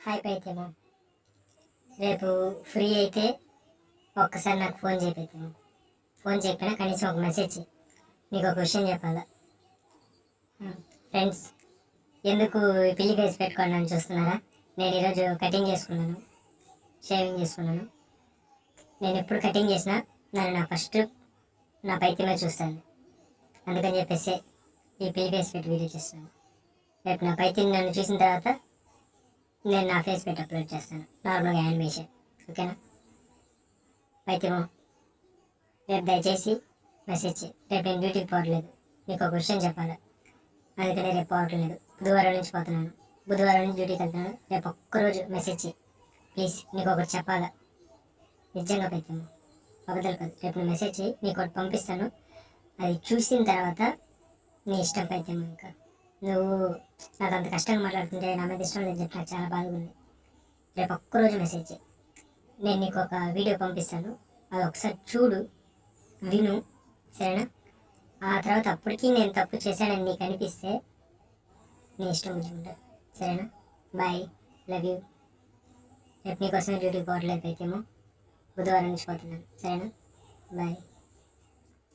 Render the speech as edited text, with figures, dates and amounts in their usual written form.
Hi పైతేమో రేపు free అయితే ఒక్కసారి నాకు ఫోన్ చేయకపోతేమో ఫోన్ చేయకపోయినా కనీసం ఒక మెసేజ్ నీకు ఒక విషయం చెప్పాలా. ఫ్రెండ్స్, ఎందుకు పిల్లి ఫేస్ పెట్టుకోండి అని చూస్తున్నారా? నేను ఈరోజు కటింగ్ చేసుకున్నాను, షేవింగ్ చేసుకున్నాను. నేను ఎప్పుడు కటింగ్ చేసినా నన్ను ఫస్ట్ నా పైతేమే చూస్తాను. అందుకని చెప్పేసి ఈ పిల్లి ఫేస్ పెట్టి వీడియో చేస్తాను. రేపు నా పైతే నన్ను చూసిన తర్వాత నేను నా ఫేస్ పెట్టి అప్లోడ్ చేస్తాను, నార్మల్గా యానిమేషన్. ఓకేనా? పైతేమో రేపు దయచేసి మెసేజ్ చేయి. రేపు నేను డ్యూటీకి పోవట్లేదు, నీకు ఒక విషయం చెప్పాలి. అందుకనే రేపు పోవట్లేదు, బుధవారం నుంచి పోతున్నాను. బుధవారం నుంచి డ్యూటీకి వెళ్తున్నాను. రేపు ఒక్కరోజు మెసేజ్ చేయి ప్లీజ్, నీకు ఒకటి చెప్పాలా. నిజంగా పైతేమో అబద్ధాలు కాదు. రేపు నువ్వు మెసేజ్ చేయి, నీకు ఒకటి పంపిస్తాను. అది చూసిన తర్వాత నీ ఇష్టం పైతేమో. ఇంకా నువ్వు నాకు అంత కష్టంగా మాట్లాడుతుంటే నా మీద ఇష్టం లేదని చెప్పి నాకు చాలా బాధగా ఉంది. రేపు ఒక్కరోజు మెసేజ్ చేయి, నేను నీకు ఒక వీడియో పంపిస్తాను. అది ఒకసారి చూడు, విను, సరేనా? ఆ తర్వాత అప్పటికీ నేను తప్పు చేశానని నీకు అనిపిస్తే నీ ఇష్టం ఉంటుంది, సరేనా? Bye, love you. రేపు నీకోసమే డ్యూటీకి పోవట్లేదు అయితేమో, బుధవారం నుంచి పోతున్నాను, సరేనా? బాయ్.